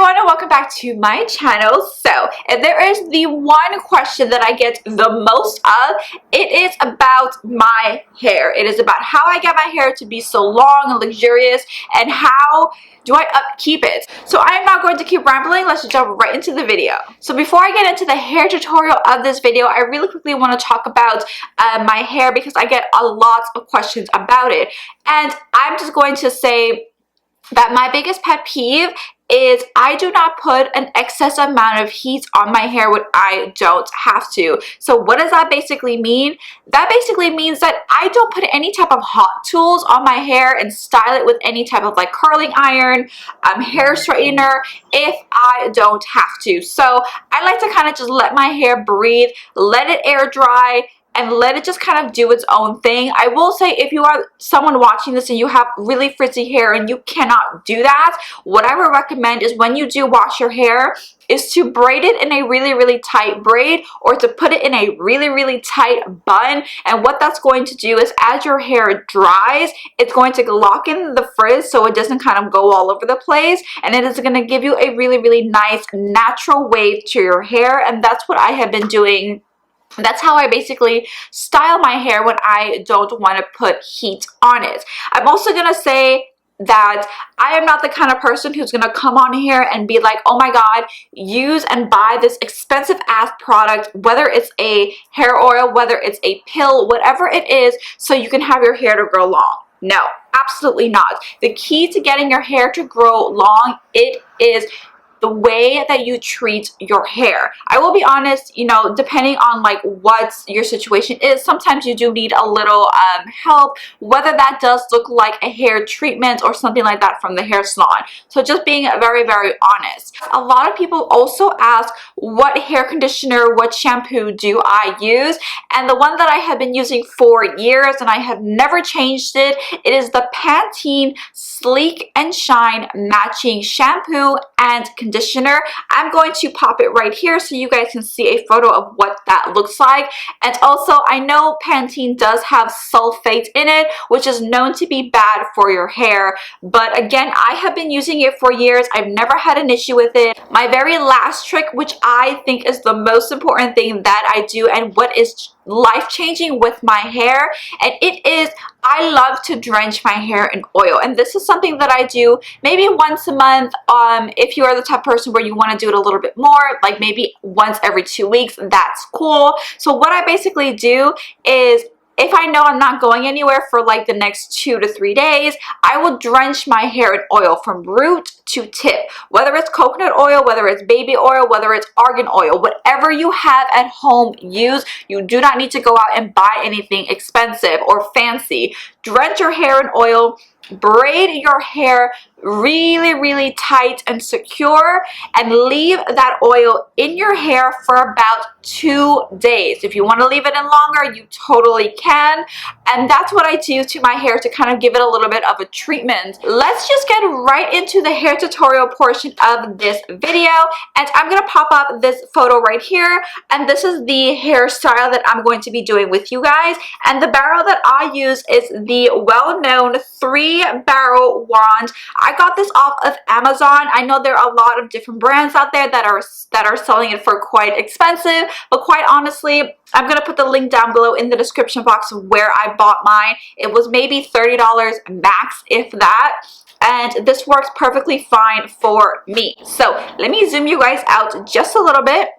everyone and welcome back to my channel. So if there is the one question that I get the most of, it is about my hair. It is about how I get my hair to be so long and luxurious and how do I upkeep it. So I am not going to keep rambling. Let's just jump right into the video. So before I get into the hair tutorial of this video, I really quickly want to talk about my hair because I get a lot of questions about it. And I'm just going to say that my biggest pet peeve is I do not put an excess amount of heat on my hair when I don't have to. So what does that basically mean? That basically means that I don't put any type of hot tools on my hair and style it with any type of like curling iron, hair straightener if I don't have to. So I like to kind of just let my hair breathe, let it air dry, and let it just kind of do its own thing. I will say if you are someone watching this and you have really frizzy hair and you cannot do that, what I would recommend is when you do wash your hair is to braid it in a really tight braid or to put it in a really tight bun. And what that's going to do is as your hair dries, it's going to lock in the frizz so it doesn't kind of go all over the place, and it is going to give you a really nice natural wave to your hair. And that's what I have been doing. That's how I basically style my hair when I don't want to put heat on it. I'm also going to say that I am not the kind of person who's going to come on here and be like, oh my god, use and buy this expensive ass product, whether it's a hair oil, whether it's a pill, whatever it is, so you can have your hair to grow long. No, absolutely not. The key to getting your hair to grow long, it is the way that you treat your hair. I will be honest, you know, depending on like what your situation is, sometimes you do need a little help, whether that does look like a hair treatment or something like that from the hair salon. So just being very honest. A lot of people also ask what hair conditioner, what shampoo do I use, and the one that I have been using for years and I have never changed it, it is the Pantene Sleek and Shine Matching Shampoo and Conditioner. I'm going to pop it right here so you guys can see a photo of what that looks like. And also, I know Pantene does have sulfate in it, which is known to be bad for your hair. But again, I have been using it for years. I've never had an issue with it. My very last trick, which I think is the most important thing that I do and what is life-changing with my hair, and it is I love to drench my hair in oil. And this is something that I do maybe once a month. If you are the type of person where you want to do it a little bit more, like maybe once every 2 weeks, that's cool. So what I basically do is if I know I'm not going anywhere for like the next 2 to 3 days, I will drench my hair in oil from root to tip. Whether it's coconut oil, whether it's baby oil, whether it's argan oil, whatever you have at home, use. You do not need to go out and buy anything expensive or fancy. Drench your hair in oil, braid your hair really tight and secure, and leave that oil in your hair for about 2 days. If you want to leave it in longer, you totally can. And that's what I do to my hair to kind of give it a little bit of a treatment. Let's just get right into the hair tutorial portion of this video, and I'm going to pop up this photo right here, and this is the hairstyle that I'm going to be doing with you guys. And the barrel that I use is the well-known 3-barrel wand. I got this off of Amazon. I know there are a lot of different brands out there that are selling it for quite expensive, but quite honestly, I'm going to put the link down below in the description box of where I bought mine. It was maybe $30 max, if that. And this works perfectly fine for me. So let me zoom you guys out just a little bit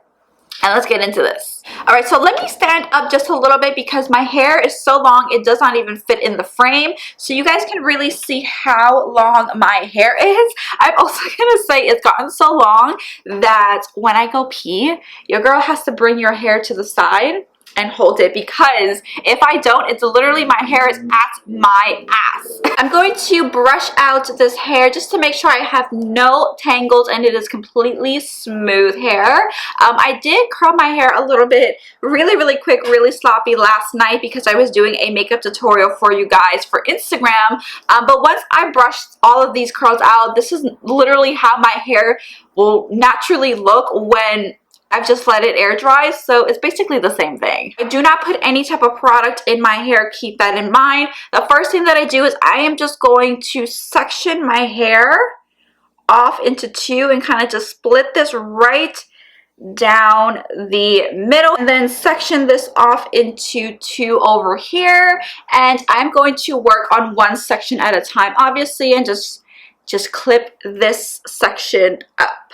and let's get into this. Alright, so let me stand up just a little bit because my hair is so long it does not even fit in the frame. So you guys can really see how long my hair is. I'm also going to say it's gotten so long that when I go pee, your girl has to bring your hair to the side and hold it, because if I don't, it's literally my hair is at my ass. I'm going to brush out this hair just to make sure I have no tangles and it is completely smooth hair. I did curl my hair a little bit really quick, really sloppy last night because I was doing a makeup tutorial for you guys for Instagram. But once I brushed all of these curls out, this is literally how my hair will naturally look when I've just let it air dry, so it's basically the same thing. I do not put any type of product in my hair, keep that in mind. The first thing that I do is I am just going to section my hair off into two and kind of just split this right down the middle, and then section this off into two over here. And I'm going to work on one section at a time, obviously, and just clip this section up.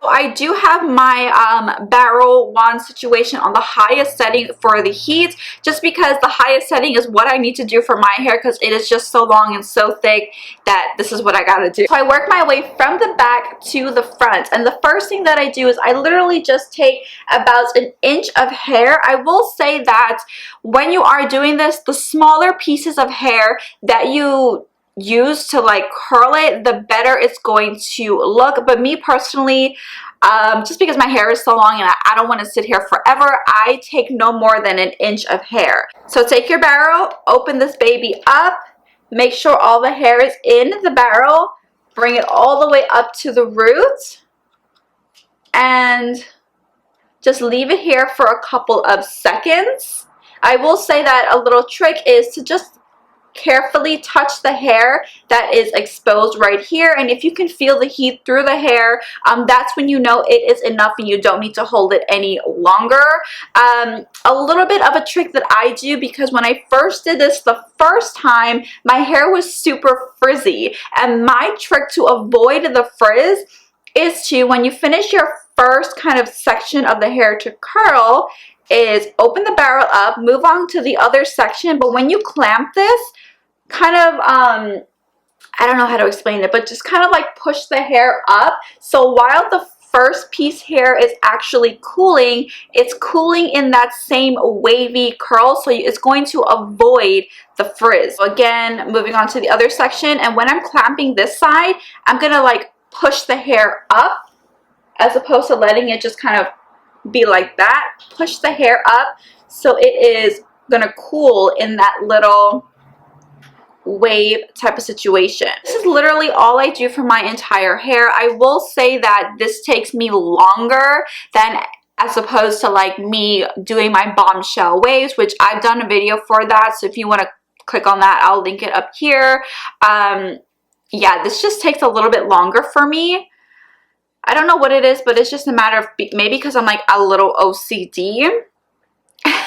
I do have my barrel wand situation on the highest setting for the heat, just because the highest setting is what I need to do for my hair, because it is just so long and so thick that this is what I gotta do. So I work my way from the back to the front, and the first thing that I do is I literally just take about an inch of hair. I will say that when you are doing this, the smaller pieces of hair that you use to like curl it, the better it's going to look. But me personally, just because my hair is so long and I don't want to sit here forever, I take no more than an inch of hair. So take your barrel, open this baby up, make sure all the hair is in the barrel, bring it all the way up to the root, and just leave it here for a couple of seconds. I will say that a little trick is to just carefully touch the hair that is exposed right here, and if you can feel the heat through the hair, that's when you know it is enough and you don't need to hold it any longer. A little bit of a trick that I do, because when I first did this the first time, my hair was super frizzy, and my trick to avoid the frizz is to, when you finish your first kind of section of the hair to curl, is open the barrel up, move on to the other section, but when you clamp this, kind of, I don't know how to explain it, but just kind of like push the hair up. So while the first piece here is actually cooling, it's cooling in that same wavy curl, so it's going to avoid the frizz. So again, moving on to the other section, and when I'm clamping this side, I'm gonna like push the hair up as opposed to letting it just kind of be like that. Push the hair up so it is gonna cool in that little wave type of situation. This is literally all I do for my entire hair. I will say that this takes me longer than as opposed to like me doing my bombshell waves, which I've done a video for that, so if you want to click on that, I'll link it up here. Yeah, this just takes a little bit longer for me. I don't know what it is, but it's just a matter of maybe because I'm like a little OCD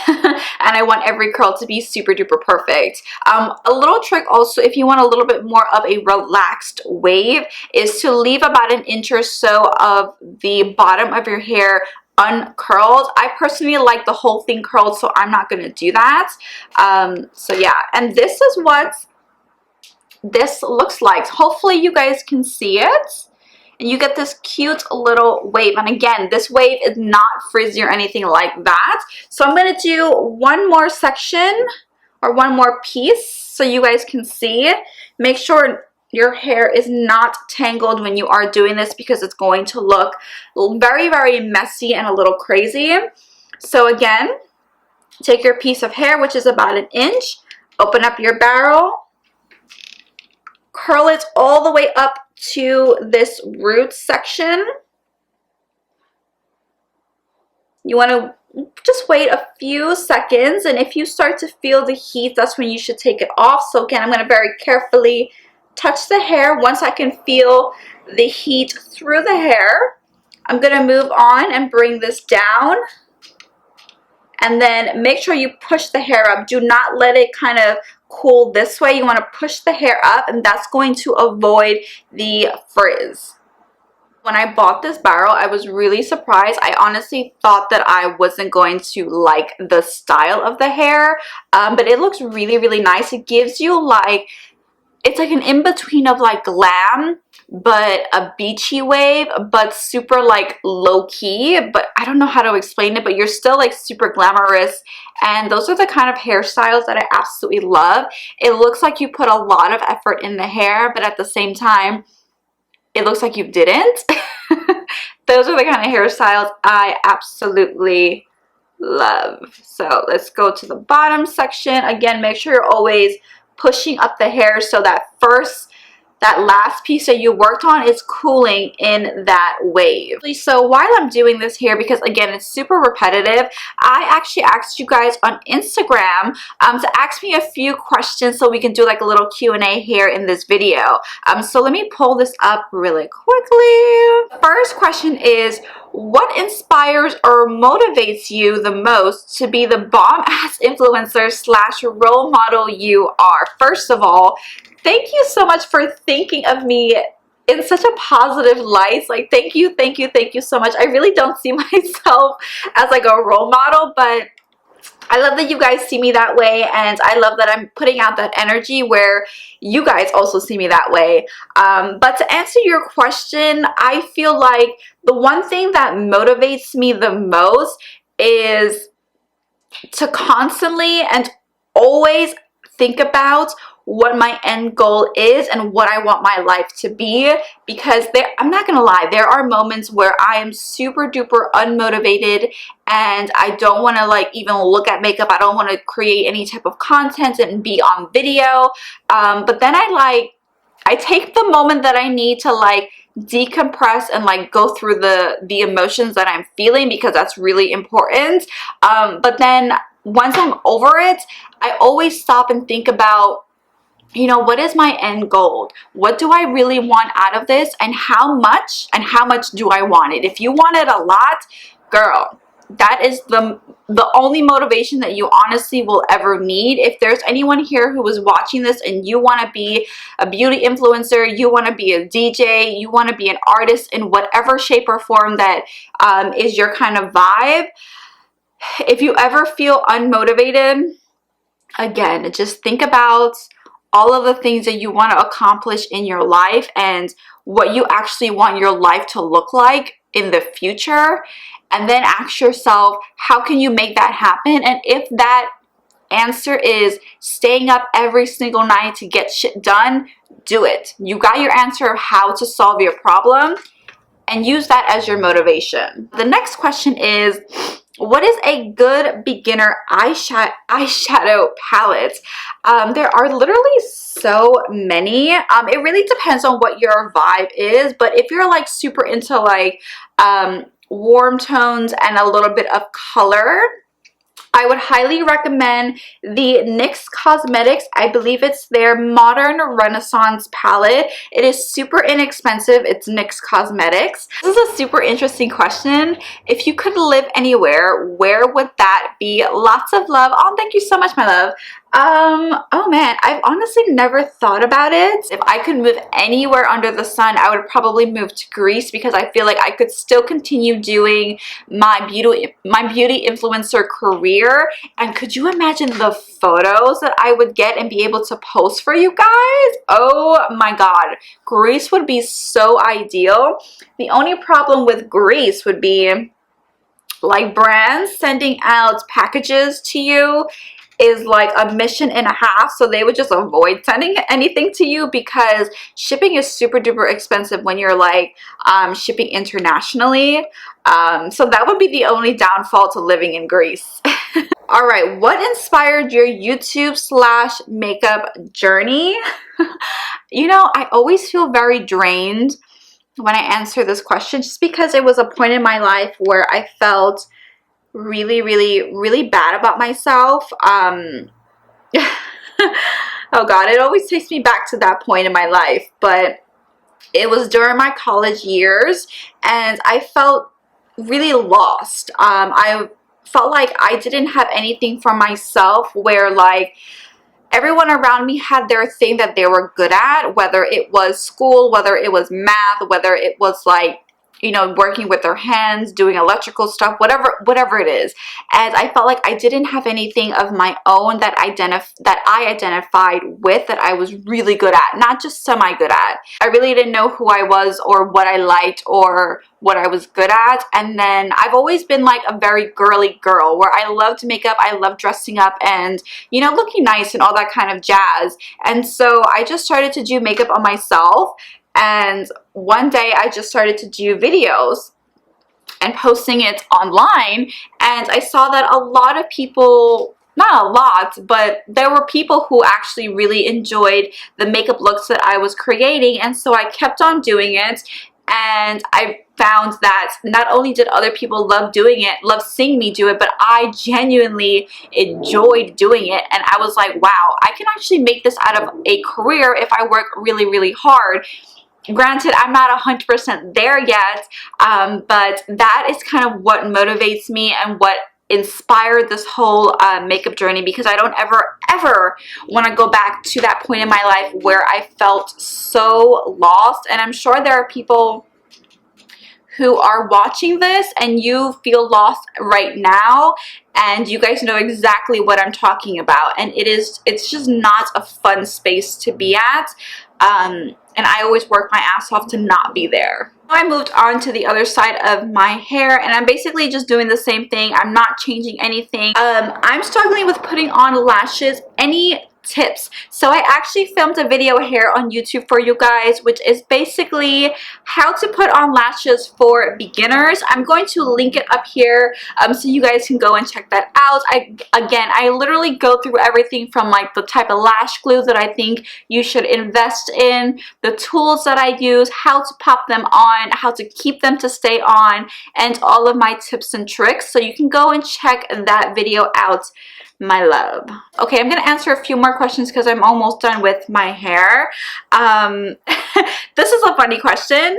and I want every curl to be super duper perfect. A little trick also, if you want a little bit more of a relaxed wave, is to leave about an inch or so of the bottom of your hair uncurled. I personally like the whole thing curled, so I'm not going to do that. So yeah, and this is what this looks like. Hopefully you guys can see it. And you get this cute little wave. And again, this wave is not frizzy or anything like that. So I'm going to do one more section or one more piece so you guys can see. Make sure your hair is not tangled when you are doing this, because it's going to look very, very messy and a little crazy. So again, take your piece of hair, which is about an inch, open up your barrel, curl it all the way up to this root section. You want to just wait a few seconds, and if you start to feel the heat, that's when you should take it off. So again, I'm going to very carefully touch the hair. Once I can feel the heat through the hair, I'm going to move on and bring this down, and then make sure you push the hair up. Do not let it kind of cool this way. You want to push the hair up, and that's going to avoid the frizz. When I bought this barrel, I was really surprised. I honestly thought that I wasn't going to like the style of the hair, but it looks really, really nice. It gives you like, it's like an in-between of like glam, but a beachy wave, but super like low-key. But I don't know how to explain it, but you're still like super glamorous. And those are the kind of hairstyles that I absolutely love. It looks like you put a lot of effort in the hair, but at the same time, it looks like you didn't. Those are the kind of hairstyles I absolutely love. So let's go to the bottom section. Again, make sure you're always pushing up the hair so that first that last piece that you worked on is cooling in that wave. So while I'm doing this here, because again, it's super repetitive, I actually asked you guys on Instagram to ask me a few questions so we can do like a little Q&A here in this video. So let me pull this up really quickly. First question is, what inspires or motivates you the most to be the bomb-ass influencer slash role model you are? First of all, thank you so much for thinking of me in such a positive light. Like, thank you so much. I really don't see myself as like a role model, but I love that you guys see me that way, and I love that I'm putting out that energy where you guys also see me that way. But to answer your question, I feel like the one thing that motivates me the most is to constantly and always think about what my end goal is and what I want my life to be, because I'm not gonna lie, there are moments where I am super duper unmotivated and I don't want to like even look at makeup. I don't want to create any type of content and be on video, but then I take the moment that I need to like decompress and like go through the emotions that I'm feeling, because that's really important. But then once I'm over it, I always stop and think about, you know, what is my end goal? What do I really want out of this, and how much do I want it? If you want it a lot, girl, that is the only motivation that you honestly will ever need. If there's anyone here who is watching this and you want to be a beauty influencer, you want to be a DJ, you want to be an artist in whatever shape or form that is your kind of vibe, if you ever feel unmotivated, again, just think about all of the things that you want to accomplish in your life and what you actually want your life to look like in the future, and then ask yourself, how can you make that happen? And if that answer is staying up every single night to get shit done, do it. You got your answer of how to solve your problem, and use that as your motivation. The next question is, what is a good beginner eyeshadow palette? There are literally so many. It really depends on what your vibe is, but if you're like super into like warm tones and a little bit of color, I would highly recommend the NYX Cosmetics. I believe it's their Modern Renaissance palette. It is super inexpensive. It's NYX Cosmetics. This is a super interesting question. If you could live anywhere, where would that be? Lots of love. Oh, thank you so much, my love. Oh man, I've honestly never thought about it. If I could move anywhere under the sun, I would probably move to Greece, because I feel like I could still continue doing my beauty influencer career. And could you imagine the photos that I would get and be able to post for you guys? Oh my god, Greece would be so ideal. The only problem with Greece would be like brands sending out packages to you is like a mission and a half, so they would just avoid sending anything to you, because shipping is super duper expensive when you're like shipping internationally. So that would be the only downfall to living in Greece. All right, what inspired your YouTube slash makeup journey? You know, I always feel very drained when I answer this question, just because it was a point in my life where I felt really bad about myself. Oh god, it always takes me back to that point in my life, but it was during my college years and I felt really lost. I felt like I didn't have anything for myself, where like everyone around me had their thing that they were good at, whether it was school, whether it was math, whether it was like, you know, working with their hands, doing electrical stuff, whatever it is. And I felt like I didn't have anything of my own that I identified with, that I was really good at, not just semi good at. I really didn't know who I was or what I liked or what I was good at. And then I've always been like a very girly girl, where I loved makeup, I love dressing up and, you know, looking nice and all that kind of jazz. And so I just started to do makeup on myself. And one day I just started to do videos and posting it online, and I saw that a lot of people not a lot, but there were people who actually really enjoyed the makeup looks that I was creating, and so I kept on doing it. And I found that not only did other people love doing it, love seeing me do it, but I genuinely enjoyed doing it. And I was like, wow, I can actually make this out of a career if I work really, really hard. Granted, I'm not 100% there yet, but that is kind of what motivates me and what inspired this whole makeup journey, because I don't ever want to go back to that point in my life where I felt so lost. And I'm sure there are people who are watching this and you feel lost right now, and you guys know exactly what I'm talking about, and it's just not a fun space to be at, and I always work my ass off to not be there. I moved on to the other side of my hair, and I'm basically just doing the same thing. I'm not changing anything. I'm struggling with putting on lashes. Any tips? So I actually filmed a video here on YouTube for you guys, which is basically how to put on lashes for beginners. I'm going to link it up here so you guys can go and check that out. I literally go through everything from like the type of lash glue that I think you should invest in, the tools that I use, how to pop them on, how to keep them to stay on, and all of my tips and tricks. So you can go and check that video out, my love. Okay, I'm gonna answer a few more questions because I'm almost done with my hair. This is a funny question.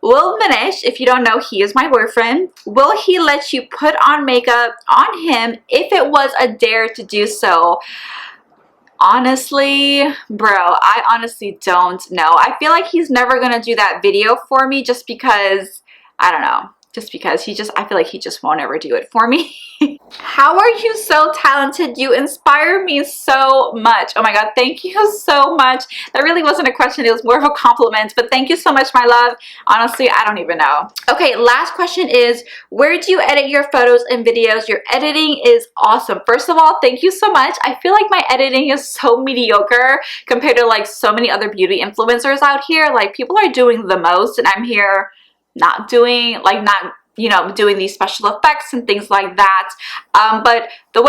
Will Manish, if you don't know, he is my boyfriend, will he let you put on makeup on him if it was a dare to do so? Honestly, bro, I honestly don't know. I feel like he's never gonna do that video for me just because, I don't know, just because I feel like he just won't ever do it for me. How are you so talented? You inspire me so much. Oh my god, thank you so much. That really wasn't a question, it was more of a compliment, but thank you so much, my love. Honestly, I don't even know. Okay, last question is, where do you edit your photos and videos? Your editing is awesome. First of all, thank you so much. I feel like my editing is so mediocre compared to like so many other beauty influencers out here. Like, people are doing the most and I'm here not doing, like, not, you know, doing these special effects and things like that. But the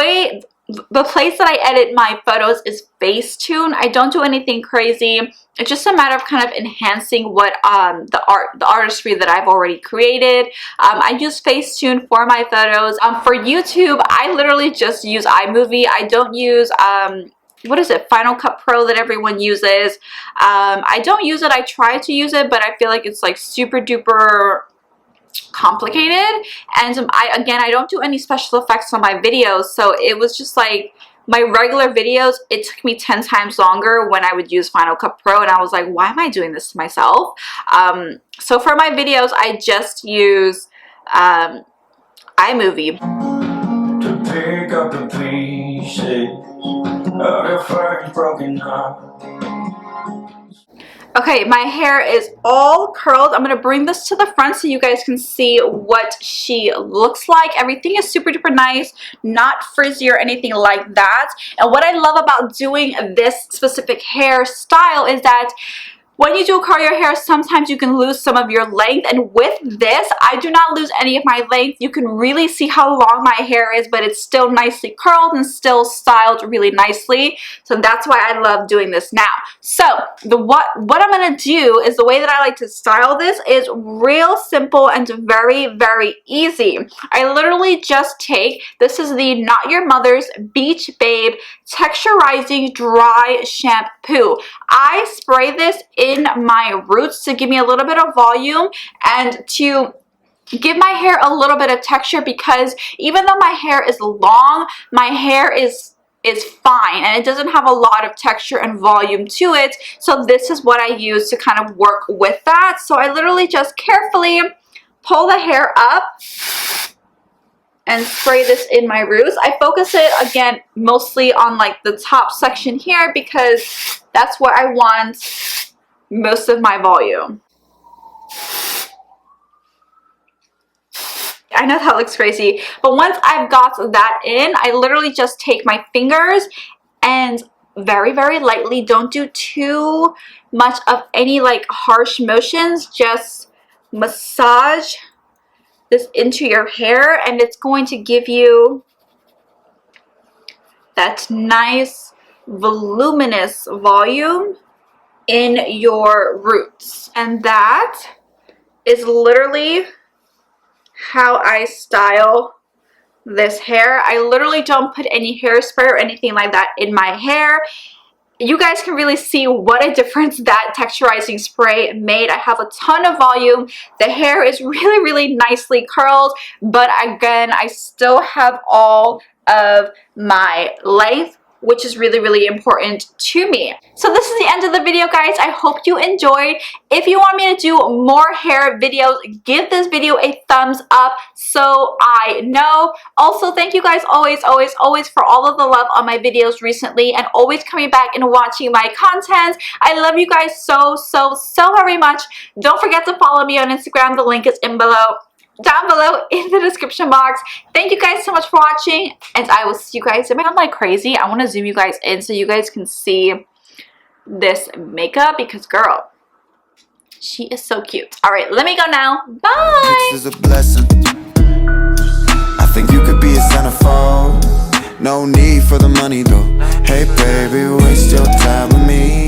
place that I edit my photos is Facetune. I don't do anything crazy. It's just a matter of kind of enhancing what the artistry that I've already created. I use Facetune for my photos. For YouTube, I literally just use iMovie. I don't use what is it, Final Cut Pro that everyone uses. I don't use it. I try to use it, but I feel like it's like super duper complicated. And I don't do any special effects on my videos, so it was just like my regular videos, it took me 10 times longer when I would use Final Cut Pro, and I was like, why am I doing this to myself? So for my videos, I just use iMovie. To pick up the pieces of your first broken heart. Okay, my hair is all curled. I'm going to bring this to the front so you guys can see what she looks like. Everything is super duper nice, not frizzy or anything like that. And what I love about doing this specific hairstyle is that when you do curl your hair, sometimes you can lose some of your length, and with this, I do not lose any of my length. You can really see how long my hair is, but it's still nicely curled and still styled really nicely. So that's why I love doing this now. So what I'm gonna do is, the way that I like to style this is real simple and very, very easy. I literally just take, this is the Not Your Mother's Beach Babe Texturizing Dry Shampoo. I spray this in my roots to give me a little bit of volume and to give my hair a little bit of texture, because even though my hair is long, my hair is fine and it doesn't have a lot of texture and volume to it. So this is what I use to kind of work with that. So I literally just carefully pull the hair up and spray this in my roots. I focus it again mostly on like the top section here because that's where I want most of my volume. I know that looks crazy, but once I've got that in, I literally just take my fingers and very, very lightly, don't do too much of any like harsh motions, just massage this into your hair, and it's going to give you that nice voluminous volume in your roots. And that is literally how I style this hair. I literally don't put any hairspray or anything like that in my hair. You guys can really see what a difference that texturizing spray made. I have a ton of volume. The hair is really nicely curled, but again, I still have all of my length, which is really important to me. So this is the end of the video, guys. I hope you enjoyed. If you want me to do more hair videos, give this video a thumbs up so I know. Also, thank you guys always for all of the love on my videos recently and always coming back and watching my content. I love you guys so very much. Don't forget to follow me on Instagram. The link is down below in the description box. Thank you guys so much for watching, and I will see you guys. Am I like crazy? I want to zoom you guys in so you guys can see this makeup because girl, she is so cute. All right, let me go now. Bye. This is a blessing. I think you could be a centerfold. No need for the money though. Hey baby, waste your time with me.